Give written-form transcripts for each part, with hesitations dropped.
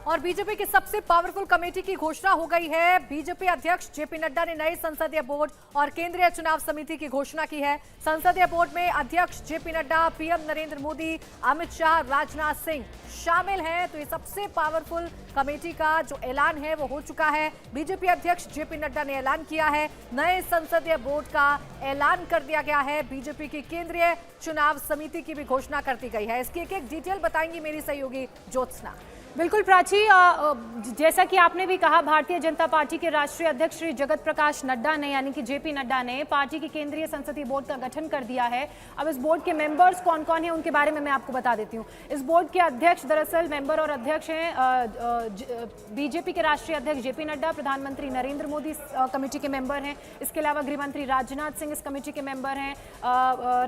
और बीजेपी की सबसे पावरफुल कमेटी की घोषणा हो गई है। बीजेपी अध्यक्ष जेपी नड्डा ने नए संसदीय बोर्ड और केंद्रीय चुनाव समिति की घोषणा की है। संसदीय बोर्ड में अध्यक्ष जेपी नड्डा, पीएम नरेंद्र मोदी, अमित शाह, राजनाथ सिंह शामिल हैं। तो ये सबसे पावरफुल कमेटी का जो ऐलान है वो हो चुका है। बीजेपी अध्यक्ष जेपी नड्डा ने ऐलान किया है, नए संसदीय बोर्ड का ऐलान कर दिया गया है। बीजेपी की केंद्रीय चुनाव समिति की भी घोषणा कर दी गई है। इसकी एक डिटेल बताएंगी मेरी सहयोगी ज्योत्सना। बिल्कुल प्राची, जैसा कि आपने भी कहा, भारतीय जनता पार्टी के राष्ट्रीय अध्यक्ष श्री जगत प्रकाश नड्डा ने यानी कि जेपी नड्डा ने पार्टी की केंद्रीय संसदीय बोर्ड का गठन कर दिया है। अब इस बोर्ड के मेंबर्स कौन कौन हैं उनके बारे में मैं आपको बता देती हूँ। इस बोर्ड के अध्यक्ष दरअसल मेंबर और अध्यक्ष हैं बीजेपी के राष्ट्रीय अध्यक्ष जेपी नड्डा, प्रधानमंत्री नरेंद्र मोदी इस कमेटी के मेंबर हैं। इसके अलावा गृहमंत्री राजनाथ सिंह इस कमेटी के मेंबर हैं,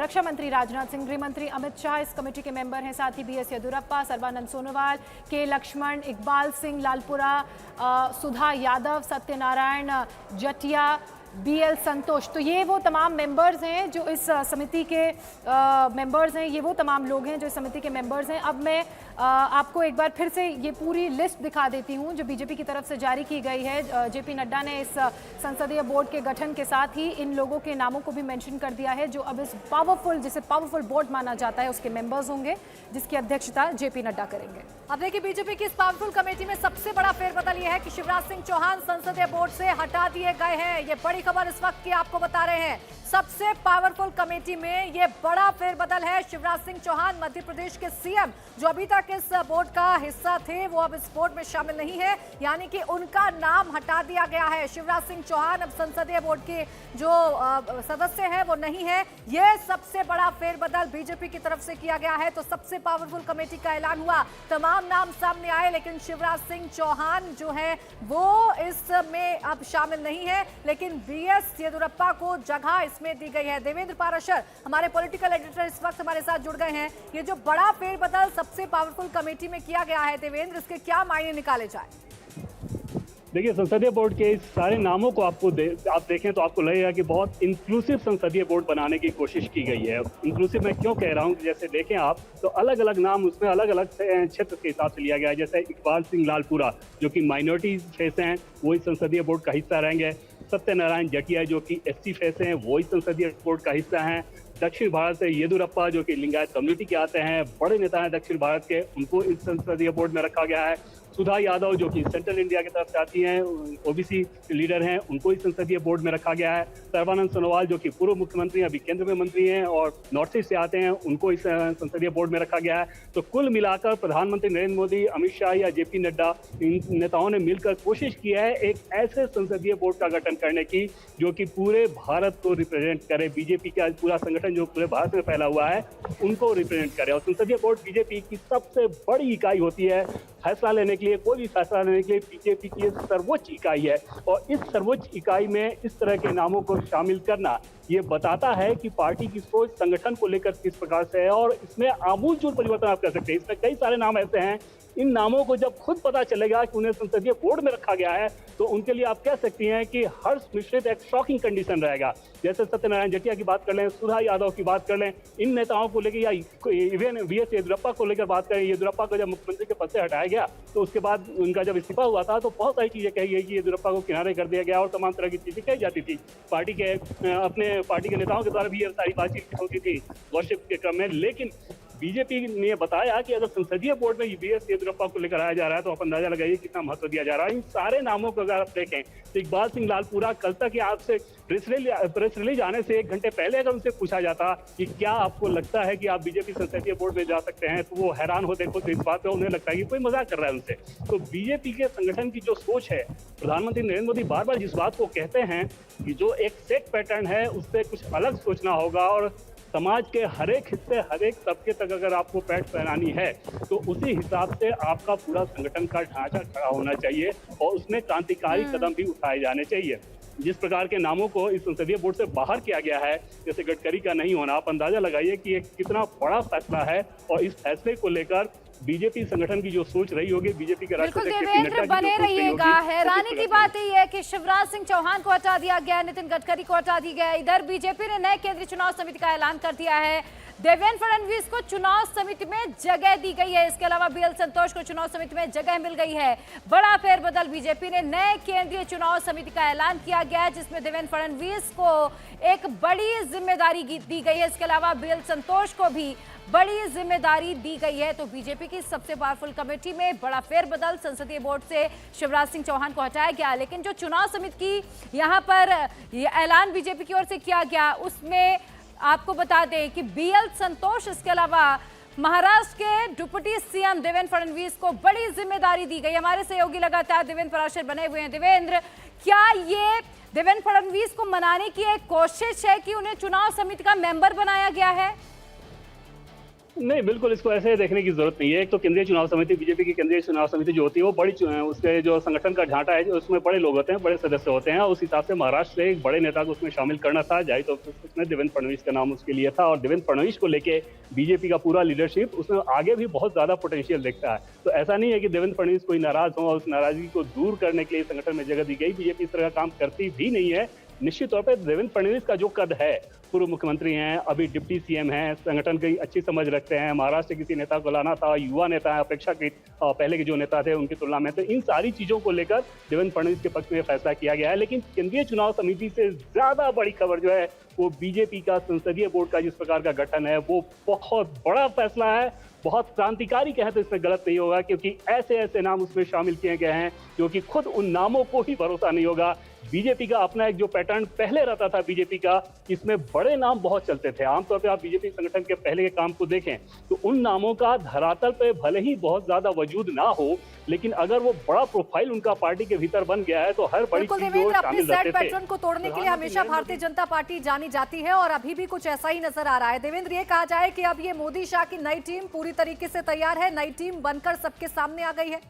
रक्षा मंत्री राजनाथ सिंह, गृहमंत्री अमित शाह इस कमेटी के मेंबर हैं, साथ ही BS येदियुरप्पा, सर्बानंद सोनोवाल, के लक्ष्मण, इकबाल सिंह लालपुरा, सुधा यादव, सत्यनारायण जटिया, BL संतोष। तो ये वो तमाम मेंबर्स हैं जो इस समिति के मेंबर्स हैं, ये वो तमाम लोग हैं जो इस समिति के मेंबर्स हैं। अब मैं आपको एक बार फिर से ये पूरी लिस्ट दिखा देती हूँ जो बीजेपी की तरफ से जारी की गई है। जेपी नड्डा ने इस संसदीय बोर्ड के गठन के साथ ही इन लोगों के नामों को भी मेंशन कर दिया है जो अब इस जिसे पावरफुल बोर्ड माना जाता है उसके मेंबर्स होंगे, जिसकी अध्यक्षता जेपी नड्डा करेंगे। अब देखिए, बीजेपी की इस पावरफुल कमेटी में सबसे बड़ा फेरबदल यह है कि शिवराज सिंह चौहान संसदीय बोर्ड से हटा दिए गए हैं। ये बड़ी खबर इस वक्त की आपको बता रहे हैं। सबसे पावरफुल कमेटी में ये बड़ा फेरबदल है। शिवराज सिंह चौहान मध्य प्रदेश के सीएम जो अभी तक इस बोर्ड का हिस्सा थे वो अब इस बोर्ड में शामिल नहीं है, यानी कि उनका नाम हटा दिया गया है। शिवराज सिंह चौहान अब संसदीय बोर्ड के जो सदस्य हैं वो नहीं है। ये सबसे बड़ा फेरबदल बीजेपी की तरफ से किया गया है। तो सबसे पावरफुल कमेटी का ऐलान हुआ, तमाम नाम सामने आए, लेकिन शिवराज सिंह चौहान जो है वो इसमें अब शामिल नहीं है। लेकिन BS येदियुरप्पा को जगह इसमें दी गई है। देवेंद्र पाराशर हमारे पॉलिटिकल एडिटर इस वक्त हमारे साथ जुड़ गए हैं। ये जो बड़ा फेरबदल सबसे पावरफुल कमेटी में किया गया है देवेंद्र, इसके क्या मायने निकाले जाए? देखिए, संसदीय बोर्ड के इस सारे नामों को आप देखें तो आपको लगेगा कि बहुत इंक्लूसिव संसदीय बोर्ड बनाने की कोशिश की गई है। इंक्लूसिव मैं क्यों कह रहा हूं कि जैसे देखें आप तो अलग अलग नाम उसमें अलग अलग क्षेत्र के हिसाब से लिया गया है। जैसे इकबाल सिंह लालपुरा जो कि माइनॉरिटी फेस हैं वो इस संसदीय बोर्ड का हिस्सा रहेंगे। सत्यनारायण जटिया जो कि SC फेस हैं वो इस संसदीय बोर्ड का हिस्सा हैं। दक्षिण भारत से येदियुरप्पा जो कि लिंगायत कम्युनिटी के आते हैं, बड़े नेता हैं दक्षिण भारत के, उनको इस संसदीय बोर्ड में रखा गया है। सुधा यादव जो कि सेंट्रल इंडिया की तरफ से आती हैं, OBC लीडर हैं, उनको इस संसदीय बोर्ड में रखा गया है। सर्बानंद सोनोवाल जो कि पूर्व मुख्यमंत्री अभी केंद्र में मंत्री हैं और नॉर्थ ईस्ट से आते हैं, उनको इस संसदीय बोर्ड में रखा गया है। तो कुल मिलाकर प्रधानमंत्री नरेंद्र मोदी, अमित शाह या जेपी नड्डा, इन नेताओं ने मिलकर कोशिश की है एक ऐसे संसदीय बोर्ड का गठन करने की जो कि पूरे भारत को रिप्रेजेंट करे। बीजेपी का पूरा संगठन जो पूरे भारत में फैला हुआ है उनको रिप्रेजेंट करे। और संसदीय बोर्ड बीजेपी की सबसे बड़ी इकाई होती है। फैसला लेने के लिए, कोई भी फैसला लेने के लिए बीजेपी की सर्वोच्च इकाई है। और इस सर्वोच्च इकाई में इस तरह के नामों को शामिल करना ये बताता है कि पार्टी की सोच संगठन को लेकर किस प्रकार से है और इसमें आमूलचूल परिवर्तन आप कर सकते हैं। इसमें कई सारे नाम ऐसे हैं, इन नामों को जब खुद पता चलेगा कि उन्हें संसदीय बोर्ड में रखा गया है तो उनके लिए आप कह सकती हैं कि हर्ष मिश्रित एक शॉकिंग कंडीशन रहेगा। जैसे सत्यनारायण जटिया की बात कर लें, सुधा यादव की बात कर लें, इन नेताओं को लेकर या इवन BS येदियुरप्पा को लेकर बात करें। येदियुरप्पा को जब मुख्यमंत्री के पद से हटाया गया तो उसके बाद उनका जब इस्तीफा हुआ था तो बहुत सारी चीजें कही गई कि येदियुरप्पा को किनारे कर दिया गया और तमाम तरह की चीजें कही जाती थी। पार्टी के अपने पार्टी के नेताओं के द्वारा भी ये सारी बातचीत होती थी वर्शिप के क्रम में। लेकिन बीजेपी ने बताया कि अगर संसदीय बोर्ड में BS येदियुरप्पा को लेकर आया जा रहा है तो आप अंदाजा लगाइए कितना महत्व दिया जा रहा है। इन सारे नामों को अगर आप देखें तो इकबाल सिंह लालपुरा, कल तक या आपसे प्रेस रिलीज आने से 1 घंटे पहले अगर उनसे पूछा जाता कि क्या आपको लगता है कि आप बीजेपी संसदीय बोर्ड में जा सकते हैं तो वो हैरान होते खुद इस बात पे। उन्हें लगता है कि कोई मजाक कर रहा है उनसे। तो बीजेपी के संगठन की जो सोच है, प्रधानमंत्री नरेंद्र मोदी बार बार जिस बात को कहते हैं कि जो एक सेट पैटर्न है उससे कुछ अलग सोचना होगा और समाज के हर एक हिस्से, हर एक तबके तक अगर आपको पैठ पहनानी है तो उसी हिसाब से आपका पूरा संगठन का ढांचा खड़ा होना चाहिए और उसमें क्रांतिकारी कदम भी उठाए जाने चाहिए। जिस प्रकार के नामों को इस संसदीय बोर्ड से बाहर किया गया है, जैसे गडकरी का नहीं होना, आप अंदाजा लगाइए कि ये कितना बड़ा फैसला है और इस फैसले को लेकर बीजेपी संगठन की जो सोच रही होगी, बीजेपी के बिल्कुल राष्ट्रीय देवेंद्र बने रहिएगा। हैरानी की बात यही है कि शिवराज सिंह चौहान को हटा दिया गया, नितिन गडकरी को हटा दिया गया। इधर बीजेपी ने नए केंद्रीय चुनाव समिति का ऐलान कर दिया है। देवेंद्र फडणवीस को चुनाव समिति में जगह दी गई है। इसके अलावा बीएल संतोष को चुनाव समिति में जगह मिल गई है। बड़ा फेरबदल, बीजेपी ने नए केंद्रीय चुनाव समिति का ऐलान किया गया है, जिसमें देवेंद्र फडणवीस को एक बड़ी जिम्मेदारी दी गई है। इसके अलावा बीएल संतोष को भी बड़ी जिम्मेदारी दी गई है। तो बीजेपी की सबसे पावरफुल कमेटी में बड़ा फेरबदल, संसदीय बोर्ड से शिवराज सिंह चौहान को हटाया गया। लेकिन जो चुनाव समिति की यहाँ पर ऐलान बीजेपी की ओर से किया गया, उसमें आपको बता दें कि बीएल संतोष, इसके अलावा महाराष्ट्र के डिप्टी सीएम देवेंद्र फडणवीस को बड़ी जिम्मेदारी दी गई। हमारे सहयोगी लगातार देवेंद्र पराशर बने हुए हैं। देवेंद्र, क्या ये देवेंद्र फडणवीस को मनाने की एक कोशिश है कि उन्हें चुनाव समिति का मेंबर बनाया गया है? नहीं, बिल्कुल इसको ऐसे देखने की जरूरत नहीं है। एक तो केंद्रीय चुनाव समिति, बीजेपी की केंद्रीय चुनाव समिति जो होती है वो बड़ी, उसके जो संगठन का ढांचा है, उसमें बड़े लोग होते हैं, बड़े सदस्य होते हैं। उस हिसाब से महाराष्ट्र से एक बड़े नेता को उसमें शामिल करना था, जाए तो उसमें देवेंद्र फडणवीस का नाम उसके लिए था। और देवेंद्र फडणवीस को लेके बीजेपी का पूरा लीडरशिप उसमें आगे भी बहुत ज्यादा पोटेंशियल देखता है। तो ऐसा नहीं है कि देवेंद्र फडणवीस कोई नाराज हो और उस नाराजगी को दूर करने के लिए संगठन में जगह दी गई। बीजेपी इस तरह का काम करती भी नहीं है। निश्चित तौर पर देवेंद्र फडणवीस का जो कद है, पूर्व मुख्यमंत्री हैं, अभी डिप्टी सीएम हैं, संगठन की अच्छी समझ रखते हैं, महाराष्ट्र के किसी नेता को लाना था, युवा नेता है अपेक्षाकृत पहले के जो नेता थे उनकी तुलना में, तो इन सारी चीजों को लेकर देवेंद्र फडणवीस के पक्ष में फैसला किया गया है। लेकिन केंद्रीय चुनाव समिति से ज्यादा बड़ी खबर जो है वो बीजेपी का संसदीय बोर्ड का जिस प्रकार का गठन है, वो बहुत बड़ा फैसला है। बहुत क्रांतिकारी कहे तो इसमें गलत नहीं होगा, क्योंकि ऐसे ऐसे नाम उसमें शामिल किए गए हैं जो कि खुद उन नामों को ही भरोसा नहीं होगा। बीजेपी का अपना एक जो पैटर्न पहले रहता था बीजेपी का, इसमें बड़े नाम बहुत चलते थे। आमतौर पे आप बीजेपी संगठन के पहले के काम को देखें तो उन नामों का धरातल पे भले ही बहुत ज्यादा वजूद ना हो, लेकिन अगर वो बड़ा प्रोफाइल उनका पार्टी के भीतर बन गया है तो हर बड़ी चीज जो शामिल रहते थे। पैटर्न को तोड़ने के लिए हमेशा भारतीय जनता पार्टी जानी जाती है और अभी भी कुछ ऐसा ही नजर आ रहा है। देवेंद्र, ये कहा जाए कि अब ये मोदी शाह की नई टीम पूरी तरीके से तैयार है, नई टीम बनकर सबके सामने आ गई है।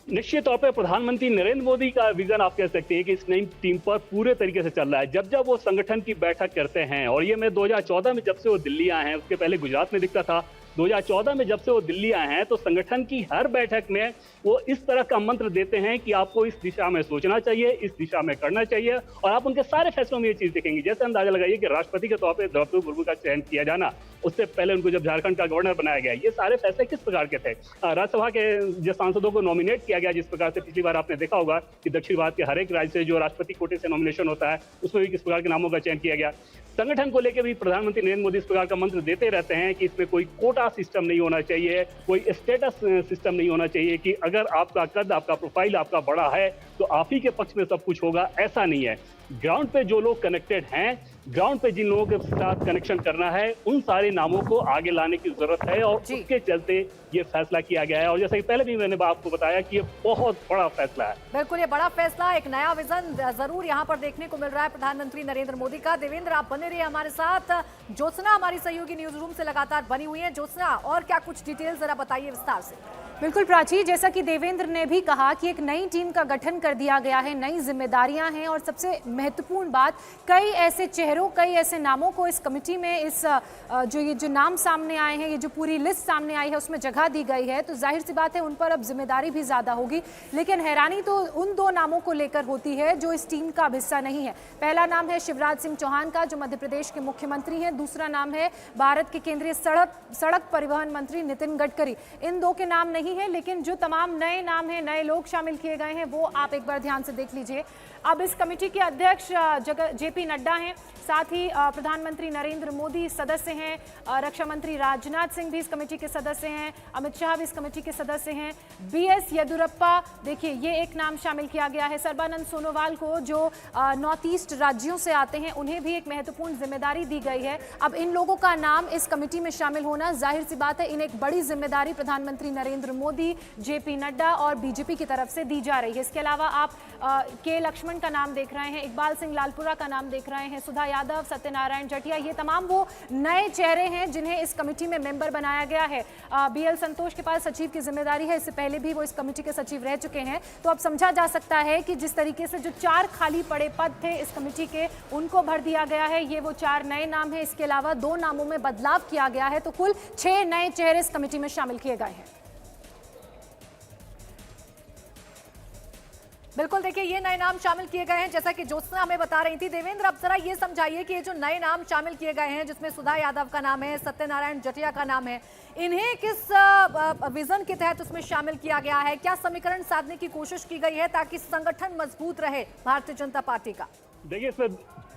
निश्चित तौर पर प्रधानमंत्री नरेंद्र मोदी का विजन आप कह सकते हैं कि इस नई टीम पर पूरे तरीके से चल रहा है। जब जब वो संगठन की बैठक करते हैं, और ये मैं 2014 में जब से वो दिल्ली आए हैं, उसके पहले गुजरात में दिखता था, 2014 में जब से वो दिल्ली आए हैं तो संगठन की हर बैठक में वो इस तरह का मंत्र देते हैं कि आपको इस दिशा में सोचना चाहिए, इस दिशा में करना चाहिए, और आप उनके सारे फैसलों में ये चीज देखेंगे। जैसे अंदाजा लगाइए कि राष्ट्रपति के तौर पर द्रौपदी मुर्मू का चयन किया जाना, उससे पहले उनको जब झारखंड का गवर्नर बनाया गया, ये सारे फैसले किस प्रकार के थे। राज्यसभा के जो सांसदों को नॉमिनेट किया गया, जिस प्रकार से पिछली बार आपने देखा होगा कि दक्षिण भारत के हर एक राज्य से जो राष्ट्रपति कोटे से नॉमिनेशन होता है, उसमें भी किस प्रकार के नामों का चयन किया गया। संगठन को लेकर भी प्रधानमंत्री नरेंद्र मोदी इस प्रकार का मंत्र देते रहते हैं कि इसमें कोई कोटा सिस्टम नहीं होना चाहिए, कोई स्टेटस सिस्टम नहीं होना चाहिए कि अगर आपका कद, आपका प्रोफाइल आपका बड़ा है तो आप ही के पक्ष में सब कुछ होगा। ऐसा नहीं है। ग्राउंड पे जो लोग कनेक्टेड हैं, ग्राउंड पे जिन लोगों के साथ कनेक्शन करना है, उन सारे नामों को आगे लाने की जरूरत है और उसके चलते ये फैसला किया गया है। और जैसे कि पहले भी मैंने आपको बताया कि ये बहुत बड़ा फैसला है। बिल्कुल, ये बड़ा फैसला, एक नया विजन जरूर यहाँ पर देखने को मिल रहा है प्रधानमंत्री नरेंद्र मोदी का। देवेंद्र, आप बने रहिए हमारे साथ। ज्योत्सना हमारी सहयोगी न्यूज रूम से लगातार बनी हुई है। ज्योत्सना, और क्या कुछ डिटेल जरा बताइए विस्तार से। बिल्कुल प्राची, जैसा कि देवेंद्र ने भी कहा कि एक नई टीम का गठन कर दिया गया है, नई जिम्मेदारियां हैं, और सबसे महत्वपूर्ण बात, कई ऐसे चेहरों, कई ऐसे नामों को इस कमेटी में, इस जो नाम सामने आए हैं, ये जो पूरी लिस्ट सामने आई है, उसमें जगह दी गई है। तो जाहिर सी बात है उन पर अब जिम्मेदारी भी ज्यादा होगी। लेकिन हैरानी तो उन दो नामों को लेकर होती है जो इस टीम का हिस्सा नहीं है। पहला नाम है शिवराज सिंह चौहान का, जो मध्य प्रदेश के मुख्यमंत्री हैं। दूसरा नाम है भारत के केंद्रीय सड़क परिवहन मंत्री नितिन गडकरी। इन दो के नाम नहीं है, लेकिन जो तमाम नए नाम हैं, नए लोग शामिल किए गए हैं, वो आप एक बार ध्यान से देख लीजिए। अब इस कमेटी के अध्यक्ष जेपी नड्डा हैं, साथ ही प्रधानमंत्री नरेंद्र मोदी सदस्य हैं, रक्षा मंत्री राजनाथ सिंह भी इस कमेटी के सदस्य हैं, अमित शाह भी इस कमेटी के सदस्य हैं, बीएस येदियुरप्पा, देखिए ये एक नाम शामिल किया गया है, सर्बानंद सोनोवाल को जो नॉर्थ ईस्ट राज्यों से आते हैं, उन्हें भी एक महत्वपूर्ण जिम्मेदारी दी गई है। अब इन लोगों का नाम इस कमेटी में शामिल होना, जाहिर सी बात है इन्हें एक बड़ी जिम्मेदारी प्रधानमंत्री नरेंद्र मोदी, जेपी नड्डा और बीजेपी की तरफ से दी जा रही है। इसके अलावा आप के लक्ष्मण का नाम देख रहे हैं, इकबाल सिंह लालपुरा का नाम देख रहे हैं, सुधा यादव, सत्यनारायण जटिया, ये तमाम वो नए चेहरे हैं जिन्हें इस कमेटी में मेंबर बनाया गया है। बीएल संतोष के पास सचिव की जिम्मेदारी है, इससे पहले भी वो इस कमेटी के सचिव रह चुके हैं। तो अब समझा जा सकता है कि जिस तरीके से जो 4 खाली पड़े पद थे इस कमेटी के, उनको भर दिया गया है। ये वो 4 नए नाम हैं। इसके अलावा 2 नामों में बदलाव किया गया है, तो कुल 6 नए चेहरे इस कमेटी में शामिल किए गए हैं। बिल्कुल, देखिए ये नए नाम शामिल किए गए हैं, जैसा कि ज्योत्सना हमें बता रही थी। देवेंद्र, अब जरा ये समझाइए कि ये जो नए नाम शामिल किए गए हैं, जिसमें सुधा यादव का नाम है, सत्यनारायण जटिया का नाम है, इन्हें किस विजन के तहत उसमें शामिल किया गया है? क्या समीकरण साधने की कोशिश की गई है ताकि संगठन मजबूत रहे भारतीय जनता पार्टी का? देखिए,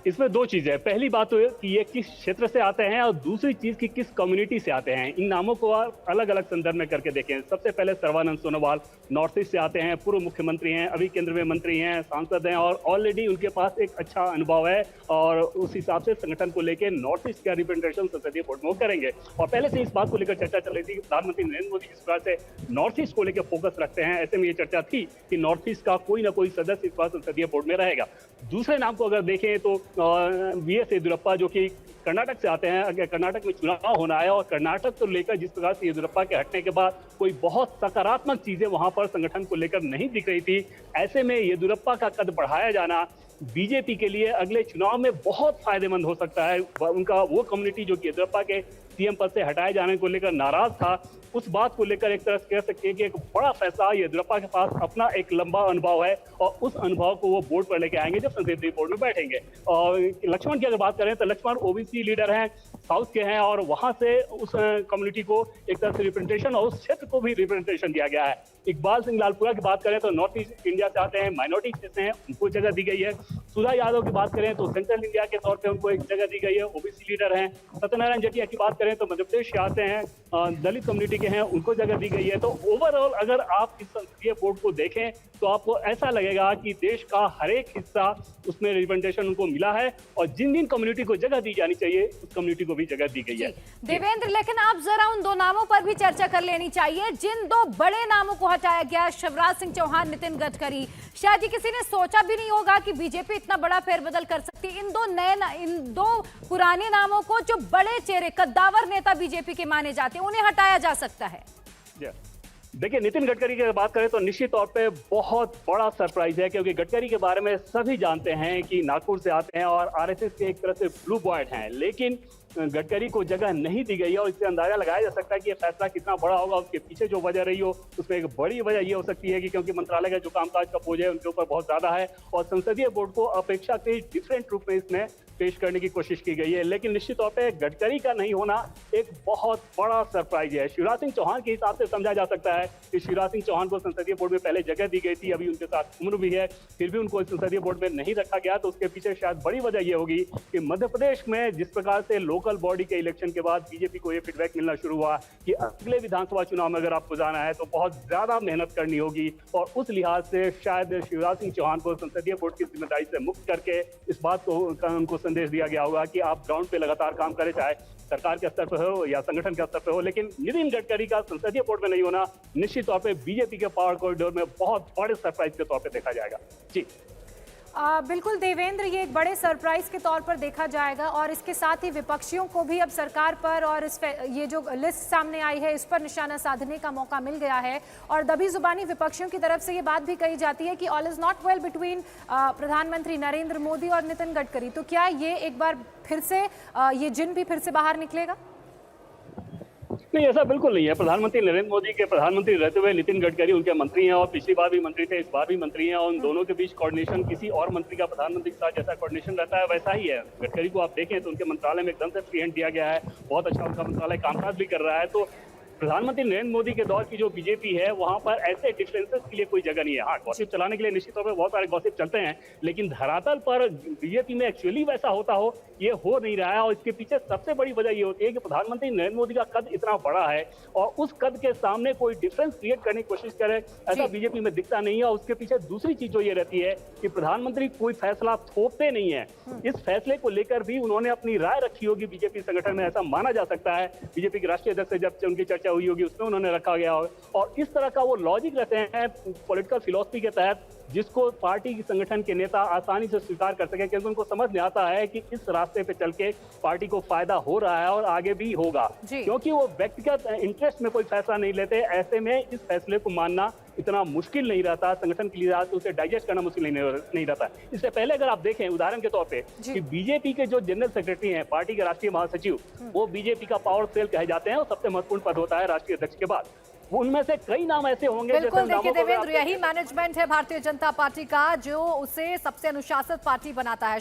इसमें 2 चीजें हैं। पहली बात तो कि ये किस क्षेत्र से आते हैं और दूसरी चीज कि किस कम्युनिटी से आते हैं। इन नामों को अलग अलग संदर्भ में करके देखें। सबसे पहले सर्बानंद सोनोवाल नॉर्थ ईस्ट से आते हैं, पूर्व मुख्यमंत्री हैं, अभी केंद्र में मंत्री हैं, सांसद हैं और ऑलरेडी उनके पास एक अच्छा अनुभव है और उस हिसाब से संगठन को लेकर नॉर्थ ईस्ट का रिप्रेजेंटेशन संसदीय बोर्ड में वो करेंगे। और पहले से इस बात को लेकर चर्चा चल रही थी कि प्रधानमंत्री नरेंद्र मोदी जिस प्रकार से नॉर्थ ईस्ट को लेकर फोकस रखते हैं, ऐसे में ये चर्चा थी कि नॉर्थ ईस्ट का कोई ना कोई सदस्य इस बार संसदीय बोर्ड में रहेगा। दूसरे नाम को अगर देखें तो वीएस येदियुरप्पा, जो कि कर्नाटक से आते हैं। अगर कर्नाटक में चुनाव होना है और कर्नाटक को लेकर जिस प्रकार से येदियुरप्पा के हटने के बाद कोई बहुत सकारात्मक चीजें वहां पर संगठन को लेकर नहीं दिख रही थी, ऐसे में येदियुरप्पा का कद बढ़ाया जाना बीजेपी के लिए अगले चुनाव में बहुत फायदेमंद हो सकता है। उनका वो कम्युनिटी जो कि येदियुरप्पा के सीएम पद से हटाए जाने को लेकर नाराज था, उस बात को लेकर एक तरह से कह सकते हैं कि एक बड़ा फैसला येदियुरप्पा के पास अपना एक लंबा अनुभव है और उस अनुभव को वो बोर्ड पर लेके आएंगे जब संसदीय बोर्ड में बैठेंगे। और लक्ष्मण की अगर बात करें तो लक्ष्मण ओबीसी लीडर हैं, साउथ के हैं और वहां से उस कम्युनिटी को एक तरह से रिप्रेजेंटेशन और उस क्षेत्र को भी रिप्रेजेंटेशन दिया गया है। इकबाल सिंह लालपुरा की बात करें तो नॉर्थ ईस्ट इंडिया से आते हैं, माइनॉरिटी से हैं, उनको जगह दी गई है। सुधा यादव की बात करें तो सेंट्रल इंडिया के तौर पे उनको एक जगह दी गई है, ओबीसी लीडर हैं। सत्यनारायण जटिया की बात करें तो मध्य प्रदेश से आते हैं, दलित कम्युनिटी के हैं, उनको जगह दी गई है। तो ओवरऑल अगर आप इस संसदीय बोर्ड को देखें तो आपको ऐसा लगेगा कि देश का हर एक हिस्सा उसमें रिप्रेजेंटेशन उनको मिला है और जिन जिन कम्युनिटी को जगह दी जानी चाहिए उस कम्युनिटी को भी जगह दी गई है। देवेंद्र, लेकिन आप जरा उन 2 नामों पर भी चर्चा कर लेनी चाहिए जिन 2 बड़े नामों को हटाया गया, शिवराज सिंह चौहान, नितिन गडकरी। शायद ही किसी ने सोचा भी नहीं होगा कि बीजेपी इतना बड़ा फेरबदल कर सकती। इन 2 पुराने नामों को, जो बड़े चेहरे कद्दावर नेता बीजेपी के माने जाते हैं, उन्हें हटाया जा सकता है। देखिए, नितिन गडकरी की बात करें तो निश्चित तौर पे बहुत बड़ा सरप्राइज है, क्योंकि गडकरी के बारे में सभी जानते हैं कि नागपुर से आते हैं और आरएसएस के एक तरह से ब्लू बॉयड हैं, लेकिन गडकरी को जगह नहीं दी गई है और इससे अंदाजा लगाया जा सकता है कि ये फैसला कितना बड़ा होगा। उसके पीछे जो वजह रही हो उसमें एक बड़ी वजह ये हो सकती है कि क्योंकि मंत्रालय का जो कामकाज का बोझ है उनके ऊपर बहुत ज्यादा है और संसदीय बोर्ड को अपेक्षाकृत डिफरेंट रूप में इसमें पेश करने की कोशिश की गई है। लेकिन निश्चित तौर पर गडकरी का नहीं होना एक बहुत बड़ा सरप्राइज है। शिवराज सिंह चौहान के हिसाब से समझा जा सकता है कि शिवराज सिंह चौहान को संसदीय बोर्ड में पहले जगह दी गई थी, अभी उनके साथ उम्र भी है, फिर भी उनको संसदीय बोर्ड में नहीं रखा गया। तो उसके पीछे शायद बड़ी वजह यह होगी कि मध्य प्रदेश में जिस प्रकार से लोकल बॉडी के इलेक्शन के बाद बीजेपी को यह फीडबैक मिलना शुरू हुआ कि अगले विधानसभा चुनाव में अगर आपको जाना है तो बहुत ज्यादा मेहनत करनी होगी और उस लिहाज से शायद शिवराज सिंह चौहान को संसदीय बोर्ड की जिम्मेदारी से मुक्त करके इस बात को उनको संदेश दिया गया होगा कि आप ग्राउंड पे लगातार काम करें, चाहे सरकार के स्तर पर हो या संगठन के स्तर पर हो। लेकिन नितिन गडकरी का संसदीय बोर्ड में नहीं होना निश्चित तौर पर बीजेपी के पावर कॉरिडोर में बहुत बड़े सरप्राइज के तौर पर देखा जाएगा। जी बिल्कुल देवेंद्र, ये एक बड़े सरप्राइज के तौर पर देखा जाएगा और इसके साथ ही विपक्षियों को भी अब सरकार पर और ये जो लिस्ट सामने आई है इस पर निशाना साधने का मौका मिल गया है। और दबी जुबानी विपक्षियों की तरफ से ये बात भी कही जाती है कि all is not well between प्रधानमंत्री नरेंद्र मोदी और नितिन गडकरी। तो क्या ये एक बार फिर से ये जिन भी फिर से बाहर निकलेगा? नहीं, ऐसा बिल्कुल नहीं है। प्रधानमंत्री नरेंद्र मोदी के प्रधानमंत्री रहते हुए नितिन गडकरी उनके मंत्री हैं और पिछली बार भी मंत्री थे, इस बार भी मंत्री हैं और उन दोनों के बीच कोऑर्डिनेशन किसी और मंत्री का प्रधानमंत्री के साथ जैसा कोऑर्डिनेशन रहता है वैसा ही है। गडकरी को आप देखें तो उनके मंत्रालय में एकदम से फ्री हैंड दिया गया है, बहुत अच्छा उनका मंत्रालय कामकाज भी कर रहा है। तो प्रधानमंत्री नरेंद्र मोदी के दौर की जो बीजेपी है वहां पर ऐसे डिफरेंसेस के लिए कोई जगह नहीं है। हाँ, गॉसिप चलाने के लिए निश्चित तौर पर बहुत सारे गॉसिप चलते हैं, लेकिन धरातल पर बीजेपी में एक्चुअली वैसा होता हो ये हो नहीं रहा है। और इसके पीछे सबसे बड़ी वजह ये होती है कि प्रधानमंत्री नरेंद्र मोदी का कद इतना बड़ा है और उस कद के सामने कोई डिफरेंस क्रिएट करने की कोशिश करे ऐसा बीजेपी में दिखता नहीं है। और उसके पीछे दूसरी चीज जो ये रहती है कि प्रधानमंत्री कोई फैसला थोपते नहीं है। इस फैसले को लेकर भी उन्होंने अपनी राय रखी होगी बीजेपी संगठन में, ऐसा माना जा सकता है। बीजेपी के राष्ट्रीय अध्यक्ष से जब उनकी चर्चा चर्चा हुई होगी उसमें उन्होंने रखा गया होगा। और इस तरह का वो लॉजिक रहते हैं पॉलिटिकल फिलॉसफी के तहत, जिसको पार्टी की संगठन के नेता आसानी से स्वीकार कर सके, क्योंकि उनको समझ में आता है कि इस रास्ते पे चल के पार्टी को फायदा हो रहा है और आगे भी होगा, क्योंकि वो व्यक्तिगत इंटरेस्ट में कोई फैसला नहीं लेते। ऐसे में इस फैसले को मानना इतना मुश्किल नहीं रहता, संगठन के लिए उसे डाइजेस्ट करना मुश्किल नहीं रहता। इससे पहले अगर आप देखें उदाहरण के तौर पे कि बीजेपी के जो जनरल सेक्रेटरी हैं, पार्टी के राष्ट्रीय महासचिव, वो बीजेपी का पावर सेल कहे जाते हैं और सबसे महत्वपूर्ण पद होता है राष्ट्रीय अध्यक्ष के बाद। उनमें से कई नाम ऐसे होंगे। बिल्कुल, देखिए देवेंद्र, यही मैनेजमेंट है भारतीय जनता पार्टी का जो उसे सबसे अनुशासित पार्टी बनाता है।